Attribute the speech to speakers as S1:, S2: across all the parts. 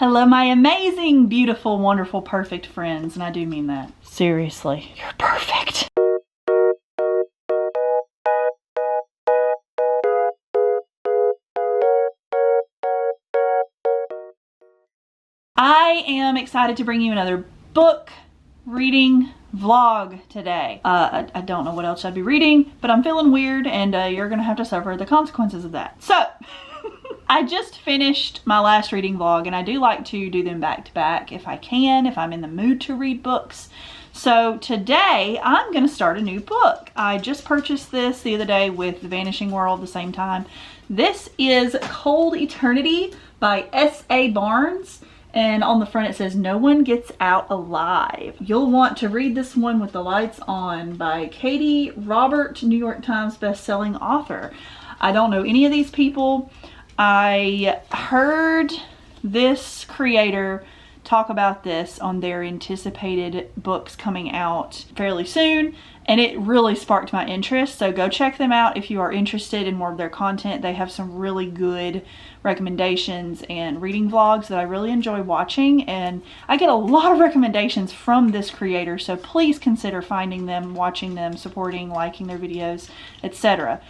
S1: Hello, my amazing, beautiful, wonderful, perfect friends, and I do mean that. Seriously, you're perfect. I am excited to bring you another book reading vlog today. I don't know what else I'd be reading, but I'm feeling weird and you're gonna have to suffer the consequences of that. So, I just finished my last reading vlog and I do like to do them back to back if I can, if I'm in the mood to read books. So today I'm gonna start a new book. I just purchased this the other day with The Vanishing World the same time. This is Cold Eternity by S.A. Barnes. And on the front it says, "No one gets out alive." You'll want to read this one with the lights on, by Katie Robert, New York Times best-selling author. I don't know any of these people. I heard this creator talk about this on their anticipated books coming out fairly soon, and it really sparked my interest. So go check them out if you are interested in more of their content. They have some really good recommendations and reading vlogs that I really enjoy watching, and I get a lot of recommendations from this creator, so please consider finding them, watching them, supporting, liking their videos, etc.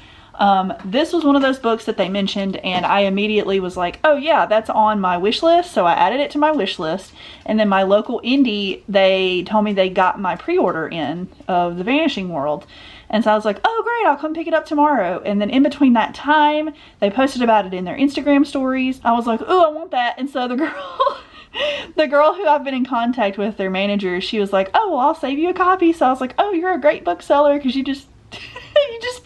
S1: This was one of those books that they mentioned and I immediately was like, oh yeah, that's on my wish list. So I added it to my wish list, and then my local indie, they told me they got my pre-order in of The Vanishing World. And so I was like, oh great, I'll come pick it up tomorrow. And then in between that time, they posted about it in their Instagram stories. I was like, oh, I want that. And so the girl who I've been in contact with, their manager, she was like, oh, well, I'll save you a copy. So I was like, oh, you're a great bookseller, because you just you just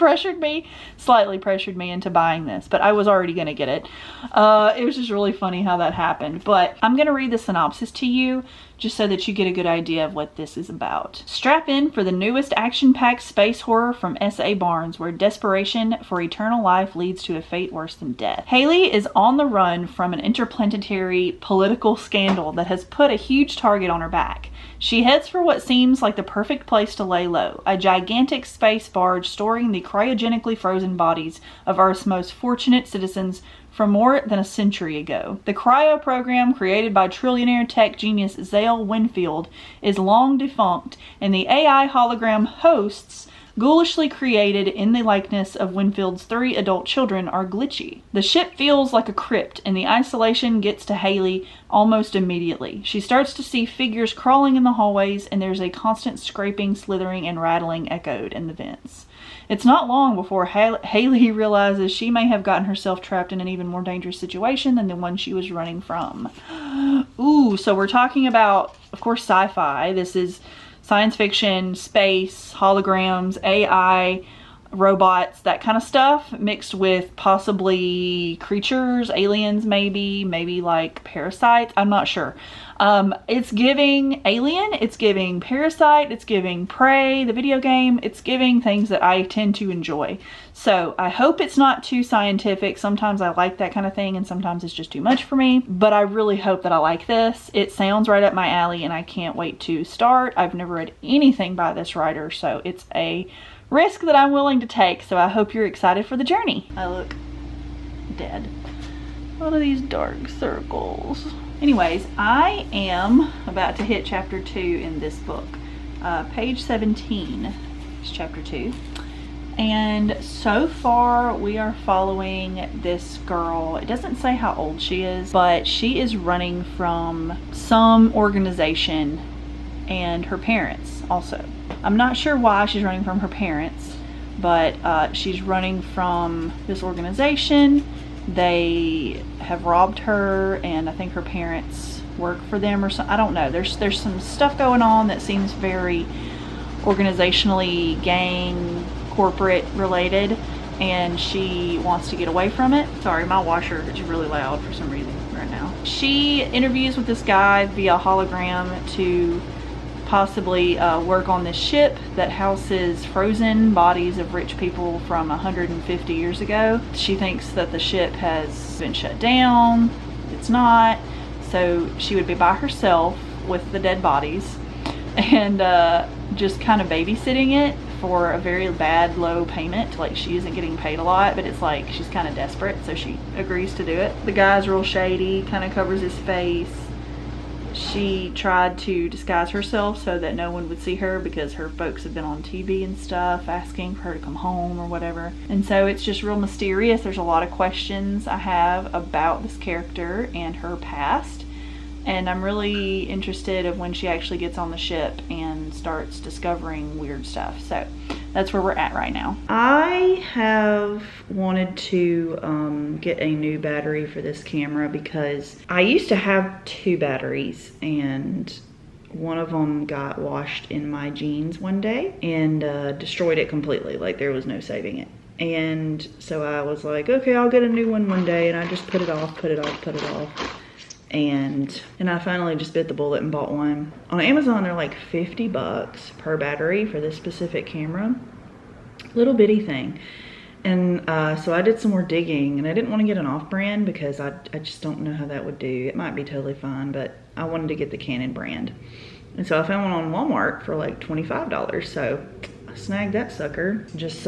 S1: slightly pressured me into buying this, but I was already gonna get it. It was just really funny how that happened, but I'm gonna read the synopsis to you just so that you get a good idea of what this is about. Strap in for the newest action-packed space horror from S.A. Barnes, where desperation for eternal life leads to a fate worse than death. Haley is on the run from an interplanetary political scandal that has put a huge target on her back. She heads for what seems like the perfect place to lay low, a gigantic space barge storing the cryogenically frozen bodies of Earth's most fortunate citizens from more than a century ago. The cryo program, created by trillionaire tech genius Zale Winfield, is long defunct, and the AI hologram hosts, ghoulishly created in the likeness of Winfield's 3 adult children, are glitchy. The ship feels like a crypt, and the isolation gets to Haley almost immediately. She starts to see figures crawling in the hallways, and there's a constant scraping, slithering, and rattling echoed in the vents. It's not long before Haley realizes she may have gotten herself trapped in an even more dangerous situation than the one she was running from. Ooh, so we're talking about, of course, sci-fi. This is science fiction, space, holograms, AI, robots, that kind of stuff, mixed with possibly creatures, aliens maybe like parasites. I'm not sure. It's giving Alien, it's giving Parasite, it's giving Prey, the video game. It's giving things that I tend to enjoy. So I hope it's not too scientific. Sometimes I like that kind of thing and sometimes it's just too much for me, but I really hope that I like this. It sounds right up my alley and I can't wait to start. I've never read anything by this writer, so it's a risk that I'm willing to take, so I hope you're excited for the journey. I look dead. What are these dark circles? Anyways, I am about to hit chapter 2 in this book. Page 17 is chapter 2. And so far we are following this girl. It doesn't say how old she is, but she is running from some organization and her parents also. I'm not sure why she's running from her parents, but she's running from this organization. They have robbed her, and I think her parents work for them or something. I don't know. There's some stuff going on that seems very organizationally gang, corporate related, and she wants to get away from it. Sorry, my washer is really loud for some reason right now. She interviews with this guy via hologram to possibly work on this ship that houses frozen bodies of rich people from 150 years ago. She thinks that the ship has been shut down. It's not. So she would be by herself with the dead bodies and just kind of babysitting it for a very bad low payment. Like, she isn't getting paid a lot, but it's like she's kind of desperate, so she agrees to do it. The guy's real shady, kind of covers his face. She tried to disguise herself so that no one would see her because her folks have been on TV and stuff asking for her to come home or whatever. And so it's just real mysterious. There's a lot of questions I have about this character and her past. And I'm really interested of when she actually gets on the ship and starts discovering weird stuff. So that's where we're at right now. I have wanted to get a new battery for this camera because I used to have 2 batteries, and one of them got washed in my jeans one day and destroyed it completely. Like, there was no saving it. And so I was like, okay, I'll get a new one day, and I just put it off. And I finally just bit the bullet and bought one. On Amazon, they're like $50 per battery for this specific camera. Little bitty thing. And so I did some more digging, and I didn't want to get an off-brand because I just don't know how that would do. It might be totally fine, but I wanted to get the Canon brand. And so I found one on Walmart for like $25. So I snagged that sucker. Just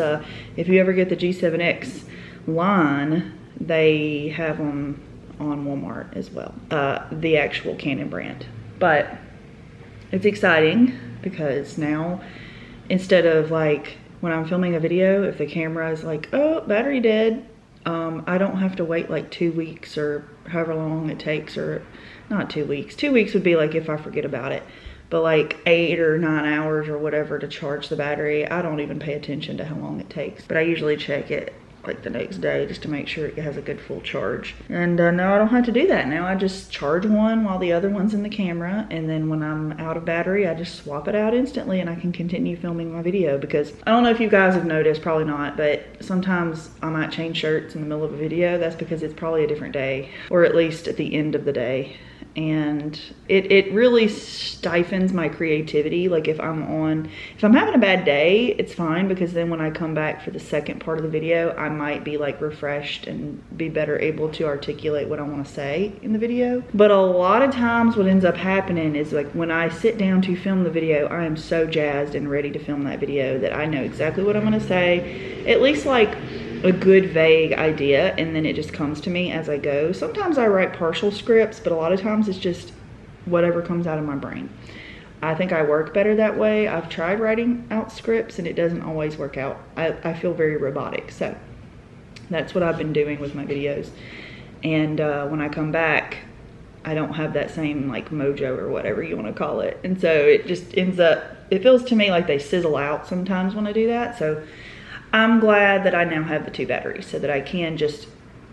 S1: if you ever get the G7X line, they have them on Walmart as well, the actual Canon brand. But it's exciting because now, instead of like when I'm filming a video, if the camera is like, oh, battery dead, I don't have to wait like 2 weeks or however long it takes, or not 2 weeks. 2 weeks would be like if I forget about it, but like 8 or 9 hours or whatever to charge the battery. I don't even pay attention to how long it takes, but I usually check it like the next day just to make sure it has a good full charge. And now I don't have to do that. Now I just charge one while the other one's in the camera, and then when I'm out of battery, I just swap it out instantly and I can continue filming my video. Because I don't know if you guys have noticed, probably not, but sometimes I might change shirts in the middle of a video. That's because it's probably a different day, or at least at the end of the day. And it really stifles my creativity. Like, if I'm having a bad day, it's fine, because then when I come back for the second part of the video, I might be like refreshed and be better able to articulate what I want to say in the video. But a lot of times what ends up happening is, like, when I sit down to film the video, I am so jazzed and ready to film that video that I know exactly what I'm going to say, at least like a good vague idea, and then it just comes to me as I go. Sometimes I write partial scripts, but a lot of times it's just whatever comes out of my brain. I think I work better that way. I've tried writing out scripts and it doesn't always work out. I feel very robotic, so that's what I've been doing with my videos. And when I come back, I don't have that same like mojo or whatever you want to call it, and so it just ends up, it feels to me like they sizzle out sometimes when I do that. So I'm glad that I now have the 2 batteries so that I can just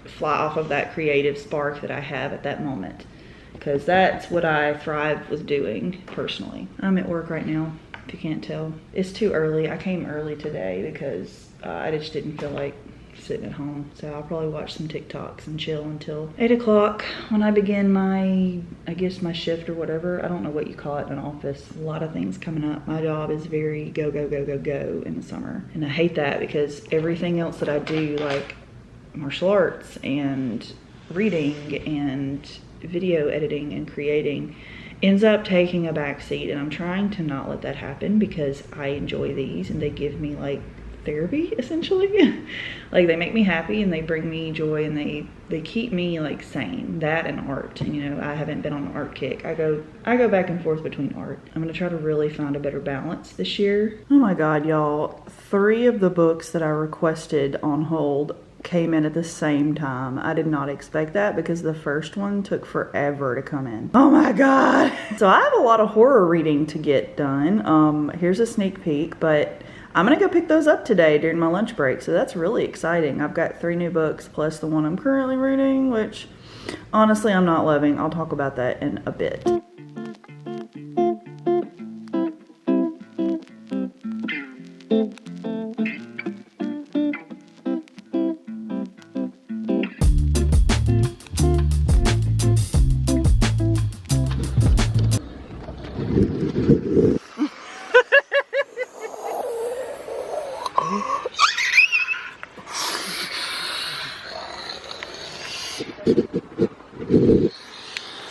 S1: fly off of that creative spark that I have at that moment, because that's what I thrive with doing personally. I'm at work right now, if you can't tell. It's too early. I came early today because I just didn't feel like sitting at home. So I'll probably watch some TikToks and chill until 8 o'clock when I begin my, I guess, my shift or whatever. I don't know what you call it in an office. A lot of things coming up. My job is very go, go, go, go, go in the summer. And I hate that, because everything else that I do, like martial arts and reading and video editing and creating, ends up taking a back seat. And I'm trying to not let that happen, because I enjoy these and they give me like therapy, essentially. Like, they make me happy and they bring me joy, and they keep me like sane. That and art. And you know, I haven't been on an art kick. I go back and forth between art. I'm gonna try to really find a better balance this year. Oh my god, y'all, 3 of the books that I requested on hold came in at the same time. I did not expect that, because the first one took forever to come in. Oh my god. So I have a lot of horror reading to get done. Here's a sneak peek, but I'm gonna go pick those up today during my lunch break, so that's really exciting. I've got 3 new books plus the one I'm currently reading, which honestly I'm not loving. I'll talk about that in a bit.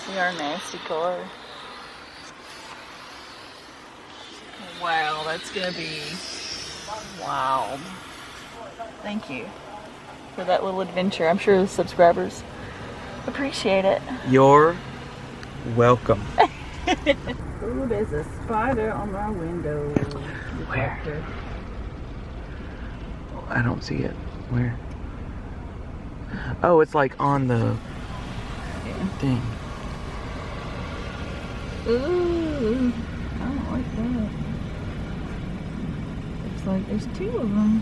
S1: See our nasty car. Wow, that's gonna be Wow. Thank you for that little adventure. I'm sure the subscribers appreciate it.
S2: You're welcome.
S1: Ooh, there's a spider on my window.
S2: Where? I don't see it. Where? Oh, it's like on the thing.
S1: Ooh, I don't like that. Looks like there's 2 of them.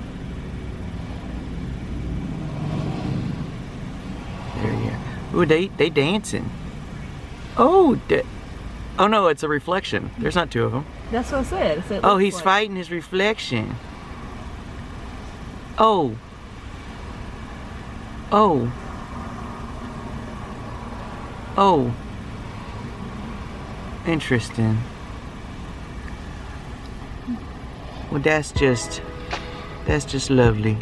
S2: There you go. Ooh, they dancing. Oh, oh no, it's a reflection. There's not 2 of them.
S1: That's what I said.
S2: Oh, he's fighting his reflection. Oh. Oh. Oh. Interesting. Well, that's just lovely.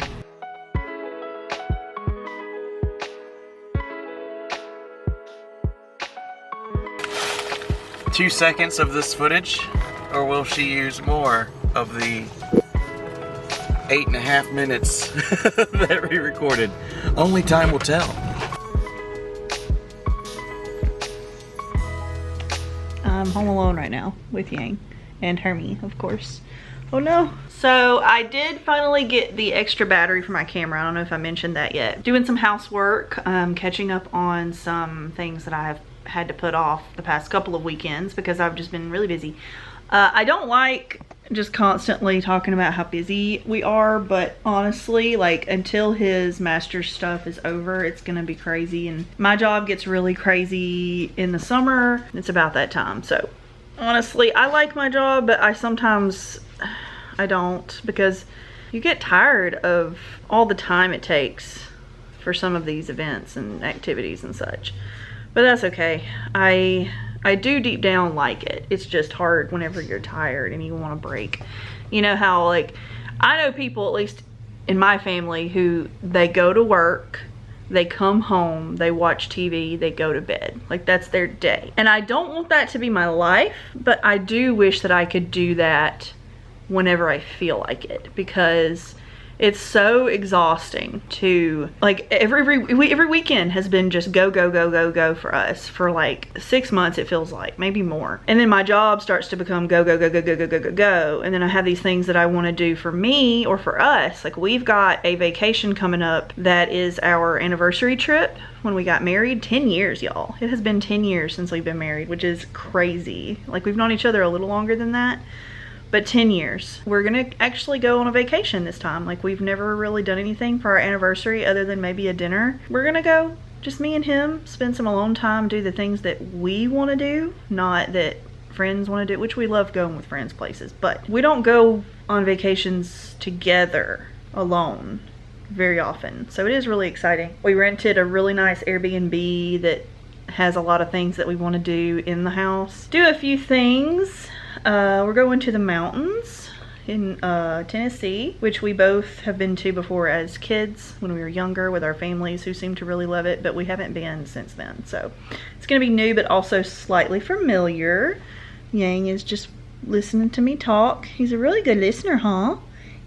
S2: Two seconds of this footage, or will she use more of the 8.5 minutes that we recorded? Only time will tell.
S1: I'm home alone right now with Yang and Hermie, of course. Oh no. So I did finally get the extra battery for my camera. I don't know if I mentioned that yet. Doing some housework, catching up on some things that I have had to put off the past couple of weekends because I've just been really busy. I don't like just constantly talking about how busy we are, but honestly, like, until his master's stuff is over, it's gonna be crazy, and my job gets really crazy in the summer. It's about that time. So honestly, I like my job, but I don't, because you get tired of all the time it takes for some of these events and activities and such. But that's okay. I do deep down like it. It's just hard whenever you're tired and you want to break. You know how, like, I know people, at least in my family, who they go to work, they come home, they watch TV, they go to bed. Like, that's their day. And I don't want that to be my life, but I do wish that I could do that whenever I feel like it, because it's so exhausting to, like, every weekend has been just go, go, go, go, go for us for like 6 months, it feels like, maybe more. And then my job starts to become go, go, go, go, go, go, go, go, go. And then I have these things that I want to do for me or for us. Like, we've got a vacation coming up that is our anniversary trip when we got married. 10 years, y'all. It has been 10 years since we've been married, which is crazy. Like, we've known each other a little longer than that, but 10 years. We're gonna actually go on a vacation this time. Like, we've never really done anything for our anniversary other than maybe a dinner. We're gonna go, just me and him, spend some alone time, do the things that we wanna do, not that friends wanna do, which we love going with friends places, but we don't go on vacations together alone very often. So it is really exciting. We rented a really nice Airbnb that has a lot of things that we wanna do in the house. Do a few things. We're going to the mountains in Tennessee, which we both have been to before as kids when we were younger with our families who seem to really love it, but we haven't been since then. So it's going to be new, but also slightly familiar. Yang is just listening to me talk. He's a really good listener, huh?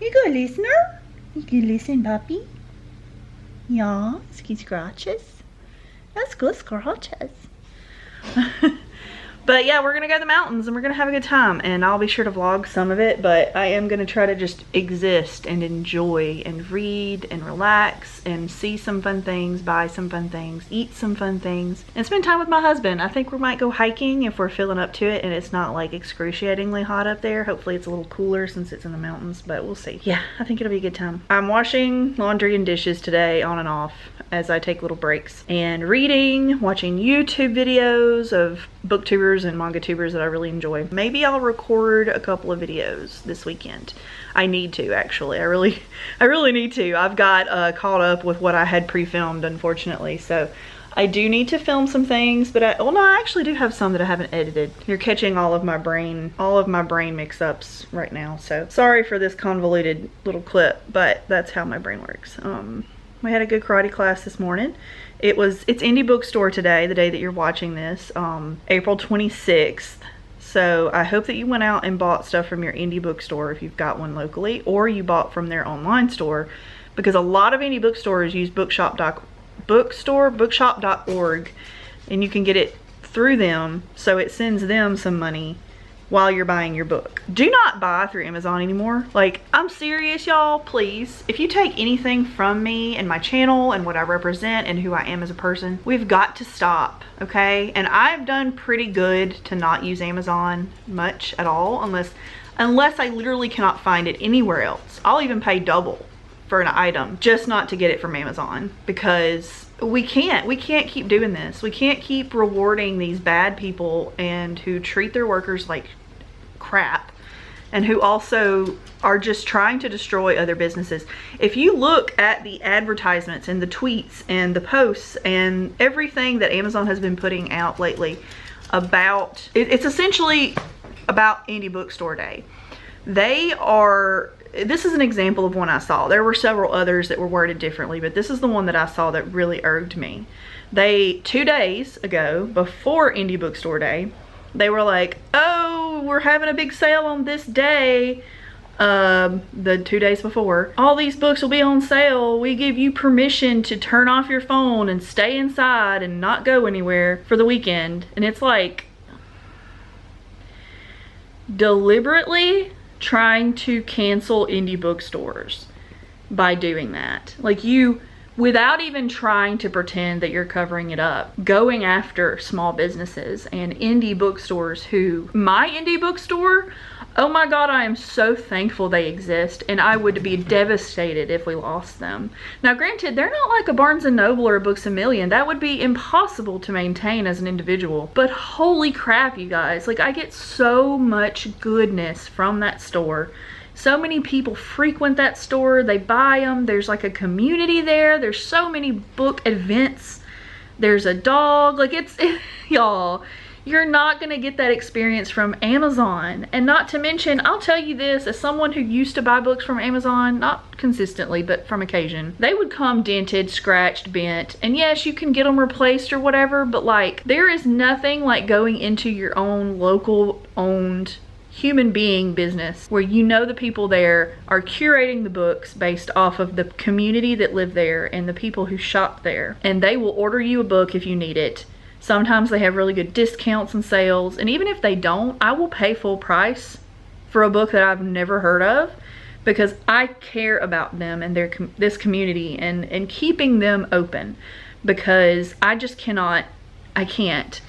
S1: You good listener? You good listen, puppy? Yeah, he scratches. That's good scratches. But yeah, we're gonna go to the mountains and we're gonna have a good time, and I'll be sure to vlog some of it, but I am gonna try to just exist and enjoy and read and relax and see some fun things, buy some fun things, eat some fun things, and spend time with my husband. I think we might go hiking if we're feeling up to it and it's not like excruciatingly hot up there. Hopefully it's a little cooler since it's in the mountains, but we'll see. Yeah, I think it'll be a good time. I'm washing laundry and dishes today on and off as I take little breaks, and reading, watching YouTube videos of booktubers and manga tubers that I really enjoy. Maybe I'll record a couple of videos this weekend. I need to, actually. I really need to. I've got caught up with what I had pre-filmed, unfortunately, so I do need to film some things, but I actually do have some that I haven't edited. You're catching all of my brain mix-ups right now, so sorry for this convoluted little clip, but that's how my brain works. We had a good karate class this morning. It's Indie Bookstore today, the day that you're watching this, April 26th. So I hope that you went out and bought stuff from your indie bookstore if you've got one locally, or you bought from their online store, because a lot of indie bookstores use bookshop.org, and you can get it through them, so it sends them some money while you're buying your book. Do not buy through Amazon anymore. Like, I'm serious, y'all, please. If you take anything from me and my channel and what I represent and who I am as a person, we've got to stop, okay? And I've done pretty good to not use Amazon much at all, unless I literally cannot find it anywhere else. I'll even pay double for an item just not to get it from Amazon, because we can't keep doing this. We can't keep rewarding these bad people and who treat their workers like crap, and who also are just trying to destroy other businesses. If you look at the advertisements and the tweets and the posts and everything that Amazon has been putting out lately about, it's essentially about Indie Bookstore Day. This is an example of one I saw. There were several others that were worded differently, but this is the one that I saw that really irked me. 2 days ago, before Indie Bookstore Day, they were like, oh, we're having a big sale on this day. The 2 days before, all these books will be on sale. We give you permission to turn off your phone and stay inside and not go anywhere for the weekend. And it's like, deliberately trying to cancel indie bookstores by doing that. Like, you, without even trying to pretend that you're covering it up, going after small businesses and indie bookstores who, my indie bookstore, oh my God, I am so thankful they exist, and I would be devastated if we lost them. Now granted, they're not like a Barnes & Noble or a Books A Million. That would be impossible to maintain as an individual. But holy crap, you guys, like, I get so much goodness from that store. So many people frequent that store, they buy them, there's like a community there, there's so many book events, there's a dog, like y'all, you're not gonna get that experience from Amazon. And not to mention, I'll tell you this, as someone who used to buy books from Amazon, not consistently, but from occasion, they would come dented, scratched, bent, and yes, you can get them replaced or whatever, but like, there is nothing like going into your own local owned human being business where you know the people there are curating the books based off of the community that live there and the people who shop there, and they will order you a book if you need it. Sometimes they have really good discounts and sales, and even if they don't, I will pay full price for a book that I've never heard of, because I care about them and this community and keeping them open, because I just can't.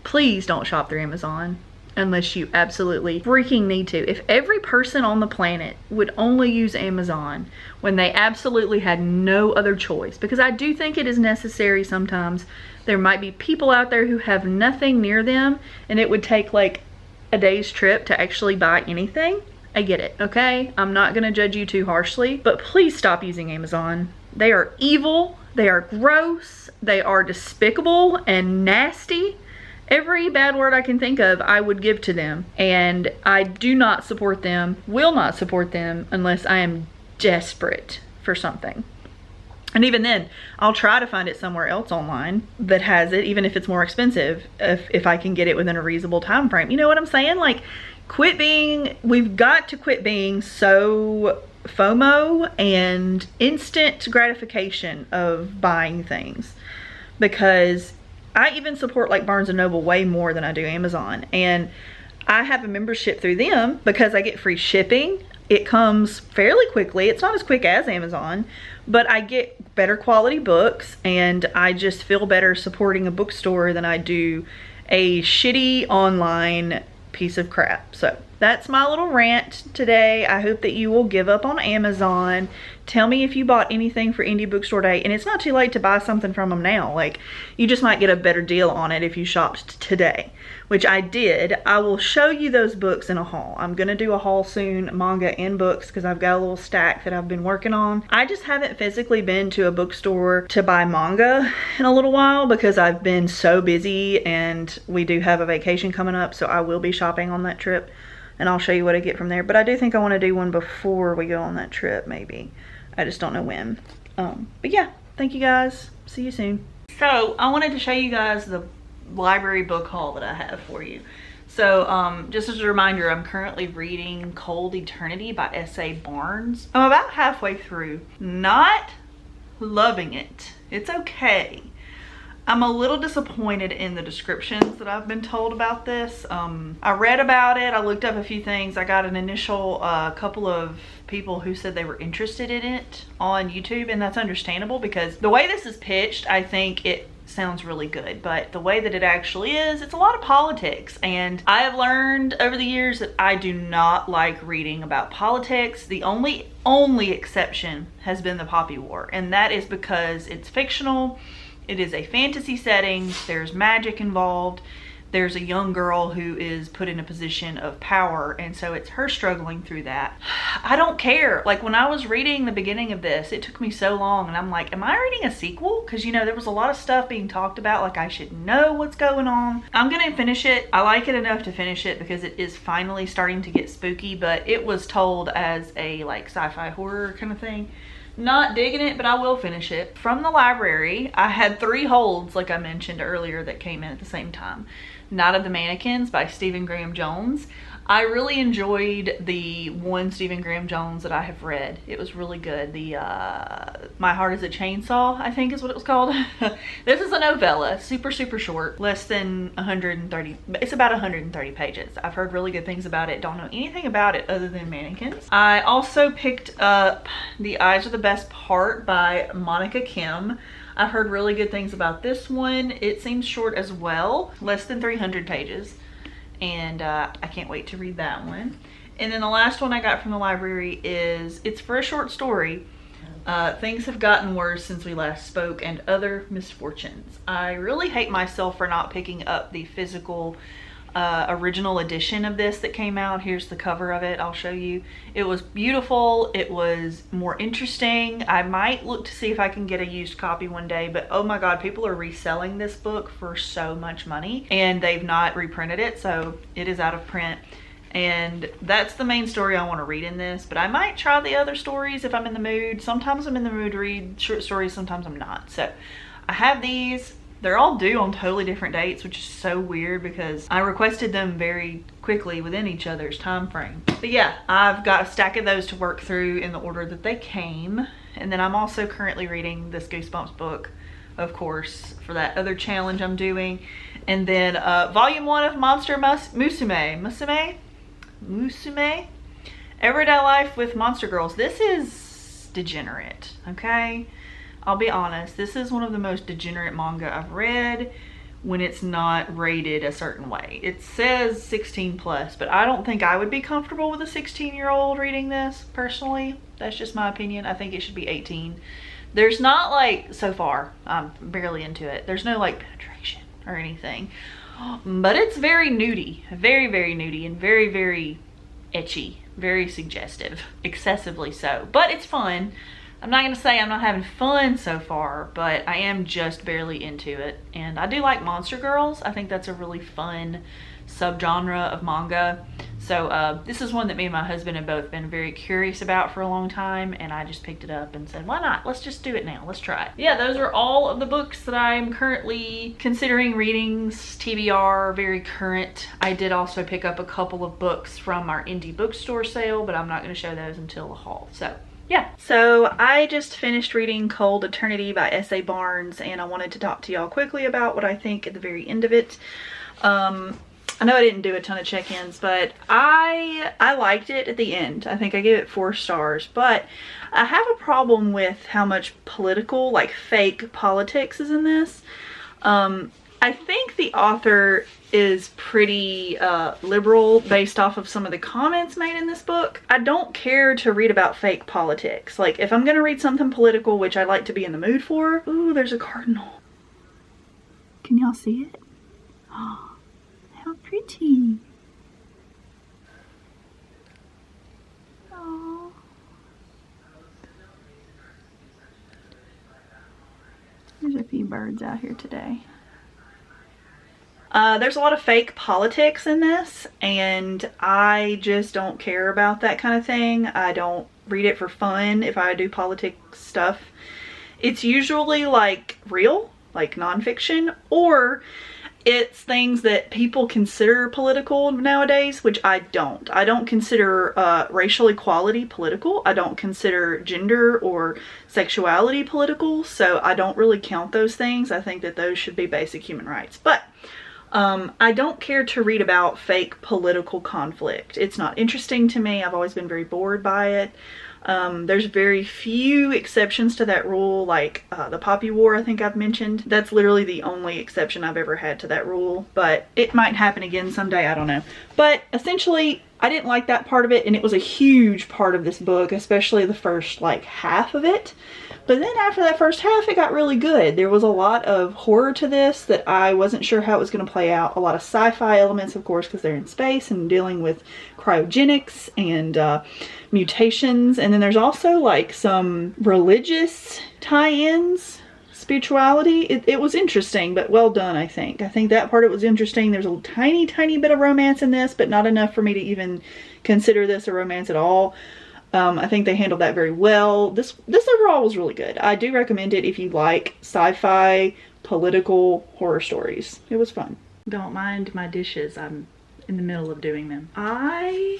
S1: Please don't shop through Amazon unless you absolutely freaking need to. If every person on the planet would only use Amazon when they absolutely had no other choice, because I do think it is necessary sometimes. There might be people out there who have nothing near them and it would take like a day's trip to actually buy anything. I get it, okay? I'm not gonna judge you too harshly, but please stop using Amazon. They are evil, they are gross, they are despicable and nasty. Every bad word I can think of, I would give to them. And I do not support them, will not support them, unless I am desperate for something. And even then, I'll try to find it somewhere else online that has it, even if it's more expensive, if I can get it within a reasonable time frame. You know what I'm saying? Like, we've got to quit being so FOMO and instant gratification of buying things. Because I even support like Barnes & Noble way more than I do Amazon. And I have a membership through them because I get free shipping. It comes fairly quickly. It's not as quick as Amazon, but I get better quality books, and I just feel better supporting a bookstore than I do a shitty online piece of crap. So that's my little rant today. I hope that you will give up on Amazon. Tell me if you bought anything for Indie Bookstore Day, and it's not too late to buy something from them now. Like, you just might get a better deal on it if you shopped today, which I did. I will show you those books in a haul. I'm gonna do a haul soon, manga and books, because I've got a little stack that I've been working on. I just haven't physically been to a bookstore to buy manga in a little while because I've been so busy, and we do have a vacation coming up, so I will be shopping on that trip, and I'll show you what I get from there. But I do think I want to do one before we go on that trip, maybe. I just don't know when. But yeah, thank you guys. See you soon. So I wanted to show you guys the library book haul that I have for you. So just as a reminder, I'm currently reading Cold Eternity by S.A. Barnes. I'm about halfway through. Not loving it. It's okay. I'm a little disappointed in the descriptions that I've been told about this. I read about it, I looked up a few things. I got an initial couple of people who said they were interested in it on YouTube, and that's understandable because the way this is pitched, I think it sounds really good, but the way that it actually is, it's a lot of politics, and I have learned over the years that I do not like reading about politics. The only exception has been the Poppy War, and that is because it's fictional. It is a fantasy setting. There's magic involved. There's a young girl who is put in a position of power, and so it's her struggling through that. I don't care. Like, when I was reading the beginning of this, it took me so long, and I'm like, am I reading a sequel? Because, you know, there was a lot of stuff being talked about, like I should know what's going on. I'm gonna finish it. I like it enough to finish it because it is finally starting to get spooky, but it was told as a like sci-fi horror kind of thing. Not digging it, but I will finish it. From the library, I had 3 holds, like I mentioned earlier, that came in at the same time. Night of the Mannequins by Stephen Graham Jones. I really enjoyed the one Stephen Graham Jones that I have read. It was really good. The My Heart is a Chainsaw, I think is what it was called. This is a novella, super short, less than 130, it's about 130 pages. I've heard really good things about it. Don't know anything about it other than mannequins. I also picked up The Eyes Are the Best Part by Monica Kim. I've heard really good things about this one. It seems short as well, less than 300 pages. And I can't wait to read that one. And then the last one I got from the library is, it's for a short story. Things Have Gotten Worse Since We Last Spoke and Other Misfortunes. I really hate myself for not picking up the physical original edition of this that came out. Here's the cover of it. I'll show you. It was beautiful. It was more interesting. I might look to see if I can get a used copy one day, but oh my god, people are reselling this book for so much money and they've not reprinted it, so it is out of print. And that's the main story I want to read in this, but I might try the other stories if I'm in the mood. Sometimes I'm in the mood to read short stories, sometimes I'm not. So I have these. They're all due on totally different dates, which is so weird because I requested them very quickly within each other's time frame. But yeah, I've got a stack of those to work through in the order that they came. And then I'm also currently reading this Goosebumps book, of course, for that other challenge I'm doing. And then volume 1 of Monster Musume, Everyday Life with Monster Girls. This is degenerate, okay? I'll be honest, this is one of the most degenerate manga I've read when it's not rated a certain way. It says 16 plus, but I don't think I would be comfortable with a 16-year-old reading this, personally. That's just my opinion. I think it should be 18. There's not like, so far, I'm barely into it, there's no like penetration or anything. But it's very nudie, very nudie, and very ecchi, very suggestive, excessively so. But it's fun. I'm not gonna say I'm not having fun so far, but I am just barely into it. And I do like Monster Girls. I think that's a really fun subgenre of manga. So this is one that me and my husband have both been very curious about for a long time, and I just picked it up and said, why not? Let's just do it now. Let's try it. Yeah, those are all of the books that I'm currently considering reading. TBR, very current. I did also pick up a couple of books from our indie bookstore sale, but I'm not gonna show those until the haul. So yeah, so I just finished reading Cold Eternity by S.A. Barnes, and I wanted to talk to y'all quickly about what I think at the very end of it. I know I didn't do a ton of check-ins, but I liked it at the end. I think I gave it 4 stars, but I have a problem with how much political, like fake politics is in this. I think the author is pretty liberal based off of some of the comments made in this book. I don't care to read about fake politics. Like, if I'm gonna read something political, which I like to be in the mood for. Ooh, there's a cardinal. Can y'all see it? Oh, how pretty. Oh. There's a few birds out here today. There's a lot of fake politics in this, and I just don't care about that kind of thing. I don't read it for fun if I do politics stuff. It's usually like real, like nonfiction, or it's things that people consider political nowadays, which I don't. I don't consider racial equality political. I don't consider gender or sexuality political, so I don't really count those things. I think that those should be basic human rights. But I don't care to read about fake political conflict. It's not interesting to me. I've always been very bored by it. There's very few exceptions to that rule, like the Poppy War I think I've mentioned. That's literally the only exception I've ever had to that rule, but it might happen again someday, I don't know. But essentially, I didn't like that part of it, and it was a huge part of this book, especially the first like half of it. But then after that first half, it got really good. There was a lot of horror to this that I wasn't sure how it was going to play out. A lot of sci-fi elements, of course, because they're in space and dealing with cryogenics and mutations. And then there's also like some religious tie-ins, spirituality. It was interesting, but well done, I think. I think that part of it was interesting. There's a tiny, tiny bit of romance in this, but not enough for me to even consider this a romance at all. I think they handled that very well. This overall was really good. I do recommend it if you like sci-fi, political horror stories. It was fun. Don't mind my dishes. I'm in the middle of doing them. I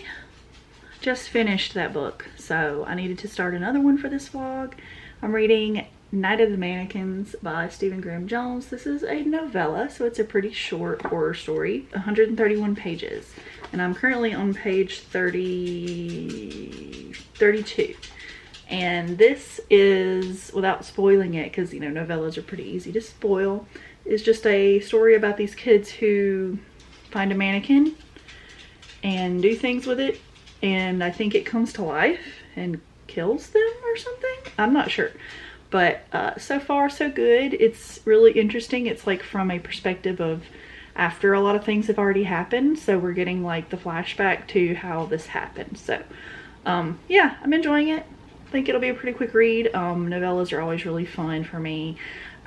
S1: just finished that book, so I needed to start another one for this vlog. I'm reading Night of the Mannequins by Stephen Graham Jones. This is a novella, so it's a pretty short horror story, 131 pages. And I'm currently on page 32. And this is, without spoiling it, because you know novellas are pretty easy to spoil, is just a story about these kids who find a mannequin and do things with it, and I think it comes to life and kills them or something. I'm not sure. But so far so good. It's really interesting. It's like from a perspective of after a lot of things have already happened, so we're getting like the flashback to how this happened. So yeah, I'm enjoying it. I think it'll be a pretty quick read. Novellas are always really fun for me.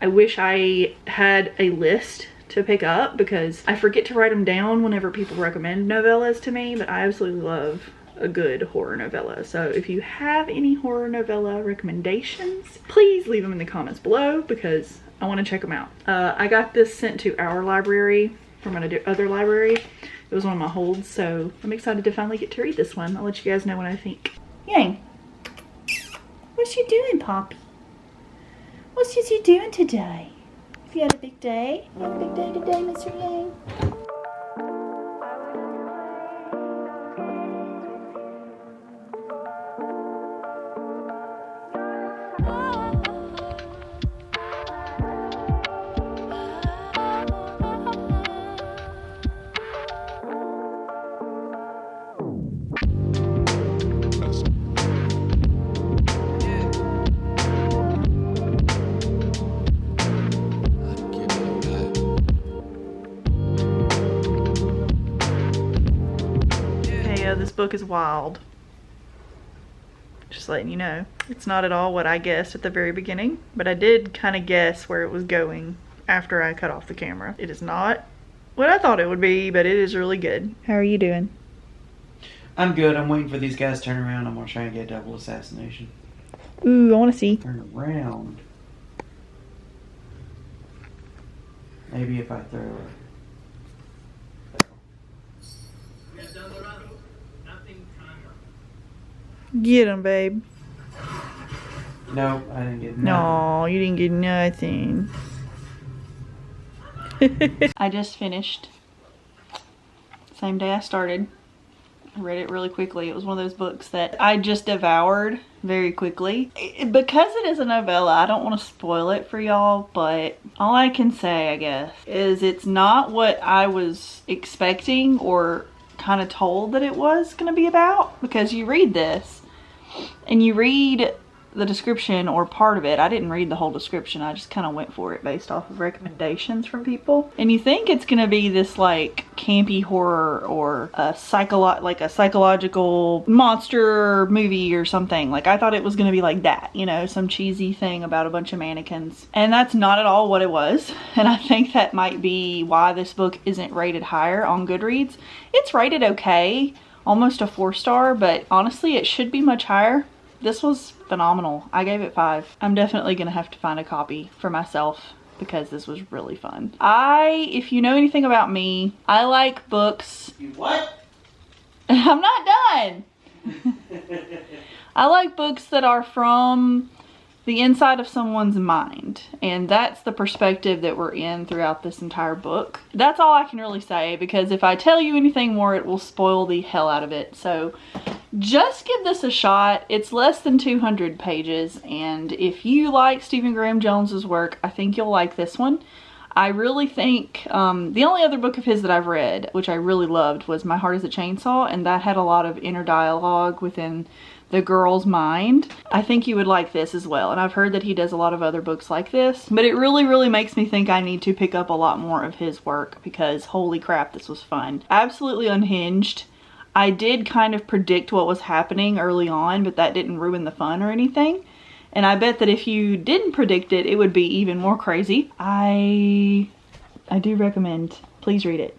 S1: I wish I had a list to pick up because I forget to write them down whenever people recommend novellas to me, but I absolutely love a good horror novella. So if you have any horror novella recommendations, please leave them in the comments below because I want to check them out. I got this sent to our library from another library. It was one of my holds, so I'm excited to finally get to read this one. I'll let you guys know what I think. Yang, what's you doing, Poppy? What's you doing today? Have you had a big day? You had a big day today, Mr. Yang? This book is wild. Just letting you know. It's not at all what I guessed at the very beginning, but I did kind of guess where it was going after I cut off the camera. It is not what I thought it would be, but it is really good. How are you doing?
S2: I'm good. I'm waiting for these guys to turn around. I'm gonna try and get a double assassination.
S1: Ooh, I want to see.
S2: Turn around. Maybe if I throw a...
S1: Get him, babe.
S2: No, I didn't get nothing.
S1: No, you didn't get nothing. I just finished. Same day I started. I read it really quickly. It was one of those books that I just devoured very quickly. Because it is a novella, I don't want to spoil it for y'all, but all I can say, I guess, is it's not what I was expecting or kind of told that it was going to be about, because you read this and you read the description or part of it. I didn't read the whole description. I just kind of went for it based off of recommendations from people. And you think it's going to be this like campy horror or a psychological monster movie or something. Like I thought it was going to be like that, you know, some cheesy thing about a bunch of mannequins. And that's not at all what it was. And I think that might be why this book isn't rated higher on Goodreads. It's rated okay, almost a 4-star, but honestly it should be much higher. This was phenomenal. I gave it 5. I'm definitely gonna have to find a copy for myself because this was really fun. If you know anything about me, I like books.
S2: You what?
S1: I'm not done. I like books that are from the inside of someone's mind, and that's the perspective that we're in throughout this entire book. That's all I can really say, because if I tell you anything more, it will spoil the hell out of it. So just give this a shot. It's less than 200 pages, and if you like Stephen Graham Jones's work, I think you'll like this one. I really think the only other book of his that I've read, which I really loved, was My Heart is a Chainsaw, and that had a lot of inner dialogue within the girl's mind. I think you would like this as well, and I've heard that he does a lot of other books like this, but it really makes me think I need to pick up a lot more of his work, because holy crap, this was fun. Absolutely unhinged. I did kind of predict what was happening early on, but that didn't ruin the fun or anything. And I bet that if you didn't predict it, it would be even more crazy. I do recommend. Please read it.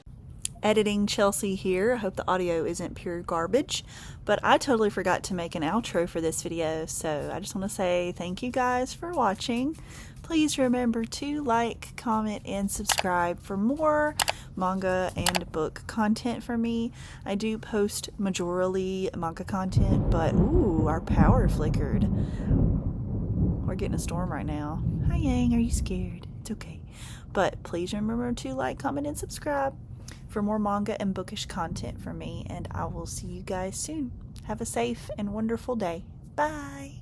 S1: Editing Chelsea here. I hope the audio isn't pure garbage, but I totally forgot to make an outro for this video, so I just want to say thank you guys for watching. Please remember to like, comment, and subscribe for more manga and book content from me. I do post majorly manga content, but ooh, our power flickered. We're getting a storm right now. Hi Yang, are you scared? It's okay. But please remember to like, comment, and subscribe for more manga and bookish content from me, and I will see you guys soon. Have a safe and wonderful day. Bye!